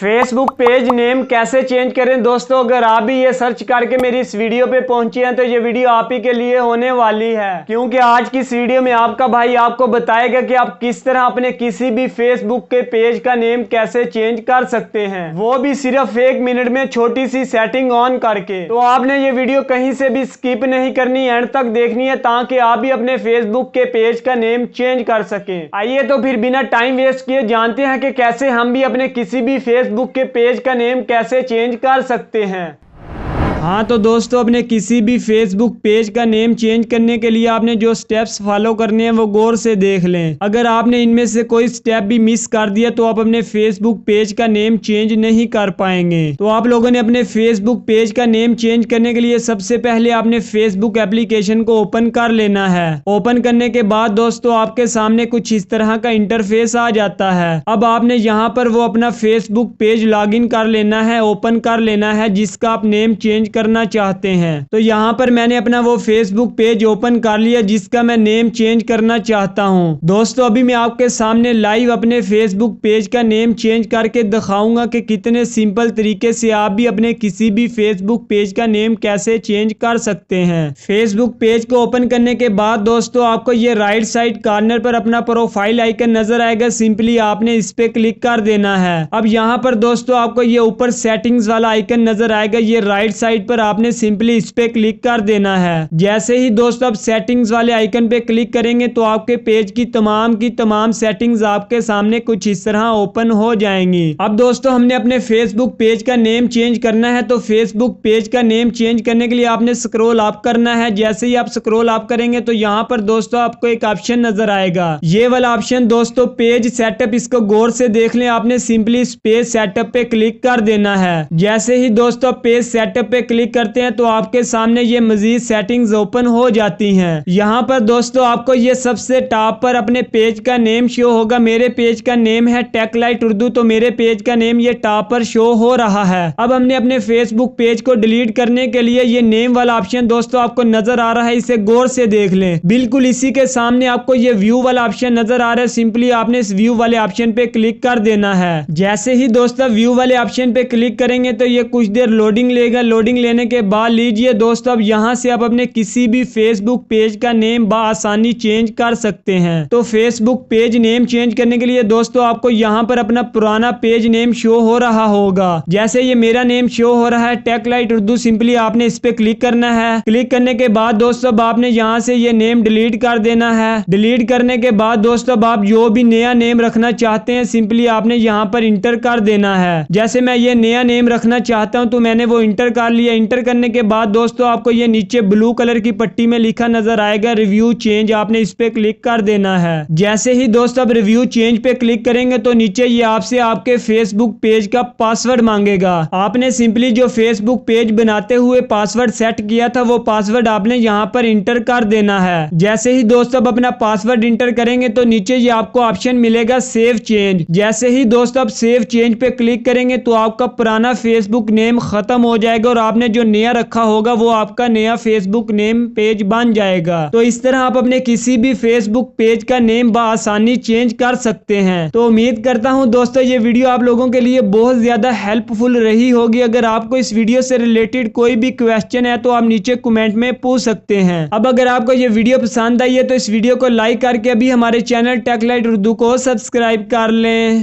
Facebook page name कैसे change करें। दोस्तों अगर आप भी ये सर्च करके मेरी इस वीडियो पे पहुंचे हैं तो ये वीडियो आप ही के लिए होने वाली है, क्योंकि आज की इस वीडियो में आपका भाई आपको बताएगा कि आप किस तरह अपने किसी भी फेसबुक के पेज का नेम कैसे चेंज कर सकते हैं, वो भी सिर्फ 1 मिनट में छोटी सी सेटिंग ऑन करके। तो आपने ये वीडियो कहीं से भी स्किप नहीं करनी, एंड तक देखनी है ताकि आप भी अपने फेसबुक के पेज का नेम चेंज कर सकें। आइए तो फिर बिना टाइम वेस्ट किए जानते हैं कि कैसे हम भी अपने किसी भी फेसबुक के पेज का नेम कैसे चेंज कर सकते हैं। हाँ तो दोस्तों अपने किसी भी फेसबुक पेज का नेम चेंज करने के लिए आपने जो स्टेप्स फॉलो करने हैं वो गौर से देख लें। अगर आपने इनमें से कोई स्टेप भी मिस कर दिया तो आप अपने फेसबुक पेज का नेम चेंज नहीं कर पाएंगे। तो आप लोगों ने अपने फेसबुक पेज का नेम चेंज करने के लिए सबसे पहले आपने फेसबुक एप्लीकेशन को ओपन कर लेना है। ओपन करने के बाद दोस्तों आपके सामने कुछ इस तरह का इंटरफेस आ जाता है। अब आपने यहाँ पर वो अपना फेसबुक पेज लॉगिन कर लेना है, ओपन कर लेना है जिसका आप नेम चेंज करना चाहते हैं। तो यहाँ पर मैंने अपना वो फेसबुक पेज ओपन कर लिया जिसका मैं नेम चेंज करना चाहता हूँ। दोस्तों अभी मैं आपके सामने लाइव अपने फेसबुक पेज का नेम चेंज करके दिखाऊंगा कि कितने सिंपल तरीके से आप भी अपने किसी भी फेसबुक पेज का नेम कैसे चेंज कर सकते हैं। फेसबुक पेज को ओपन करने के बाद दोस्तों आपको ये राइट साइड कॉर्नर पर अपना प्रोफाइल आइकन नजर आएगा, सिंपली आपने इस पे क्लिक कर देना है। अब यहाँ पर दोस्तों आपको ये ऊपर सेटिंग्स वाला आइकन नजर आएगा, ये राइट साइड पर आपने सिंपली इस पे क्लिक कर देना है। जैसे ही दोस्तों आप सेटिंग्स वाले आइकन पे क्लिक करेंगे तो आपके पेज की तमाम सेटिंग्स आपके सामने कुछ इस तरह ओपन हो जाएंगी। अब दोस्तों हमने अपने फेसबुक पेज का नेम चेंज करना है, तो फेसबुक पेज का नेम चेंज करने के लिए आपने स्क्रॉल अप करना है। जैसे ही आप स्क्रॉल अप करेंगे तो यहाँ पर दोस्तों आपको एक ऑप्शन नजर आएगा, ये वाला ऑप्शन दोस्तों पेज सेटअप। इसको गौर से देख लें, आपने सिंपली पेज सेटअप पे क्लिक कर देना है। जैसे ही दोस्तों पेज सेटअप पे क्लिक करते हैं तो आपके सामने ये मजीद सेटिंग्स ओपन हो जाती हैं। यहाँ पर दोस्तों आपको ये सबसे टॉप पर अपने पेज का नेम शो होगा। मेरे पेज का नेम है टेकलाइट उर्दू, तो मेरे पेज का नेम ये टॉप पर शो हो रहा है। अब हमने अपने फेसबुक पेज को डिलीट करने के लिए ये नेम वाला ऑप्शन दोस्तों आपको नजर आ रहा है, इसे गौर से देख लें। बिल्कुल इसी के सामने आपको ये व्यू वाला ऑप्शन नजर आ रहा है, सिंपली आपने इस व्यू वाले ऑप्शन पे क्लिक कर देना है। जैसे ही दोस्तों व्यू वाले ऑप्शन पे क्लिक करेंगे तो ये कुछ देर लोडिंग लेगा। लोडिंग लेने के बाद लीजिए दोस्तों अब यहाँ से आप अपने किसी भी फेसबुक पेज का नेम बआसानी चेंज कर सकते हैं। तो फेसबुक पेज नेम चेंज करने के लिए दोस्तों आपको यहाँ पर अपना पुराना पेज नेम शो हो रहा होगा। जैसे ये मेरा नेम शो हो रहा है टेकलाइट उर्दू, सिंपली आपने इस पे क्लिक करना है। क्लिक करने के बाद दोस्तों आपने यहाँ से ये नेम डिलीट कर देना है। डिलीट करने के बाद दोस्तों आप जो भी नया नेम रखना चाहते हैं सिंपली आपने यहाँ पर इंटर कर देना है। जैसे मैं ये नया नेम रखना चाहता हूँ तो मैंने वो इंटर कर लिया। इंटर करने के बाद दोस्तों आपको ये नीचे ब्लू कलर की पट्टी में लिखा नजर आएगा रिव्यू चेंज, आपने इस पे क्लिक कर देना है। जैसे ही दोस्तों आप रिव्यू चेंज पे क्लिक करेंगे तो नीचे ये आपसे आपके फेसबुक पेज का पासवर्ड मांगेगा। आपने सिंपली जो फेसबुक पेज बनाते हुए पासवर्ड सेट किया था वो पासवर्ड आपने यहाँ पर इंटर कर देना है। जैसे ही दोस्तों आप अपना पासवर्ड इंटर करेंगे तो नीचे ये आपको ऑप्शन मिलेगा सेव चेंज। जैसे ही दोस्तों आप सेव चेंज पे क्लिक करेंगे तो आपका पुराना फेसबुक नेम खत्म हो जाएगा और आपने जो नया रखा होगा वो आपका नया फेसबुक नेम पेज बन जाएगा। तो इस तरह आप अपने किसी भी फेसबुक पेज का नेम बआसानी चेंज कर सकते हैं। तो उम्मीद करता हूं दोस्तों ये वीडियो आप लोगों के लिए बहुत ज्यादा हेल्पफुल रही होगी। अगर आपको इस वीडियो से रिलेटेड कोई भी क्वेश्चन है तो आप नीचे कमेंट में पूछ सकते हैं। अब अगर आपको ये वीडियो पसंद आई है तो इस वीडियो को लाइक करके अभी हमारे चैनल टेकलाइट उर्दू को सब्सक्राइब कर लें।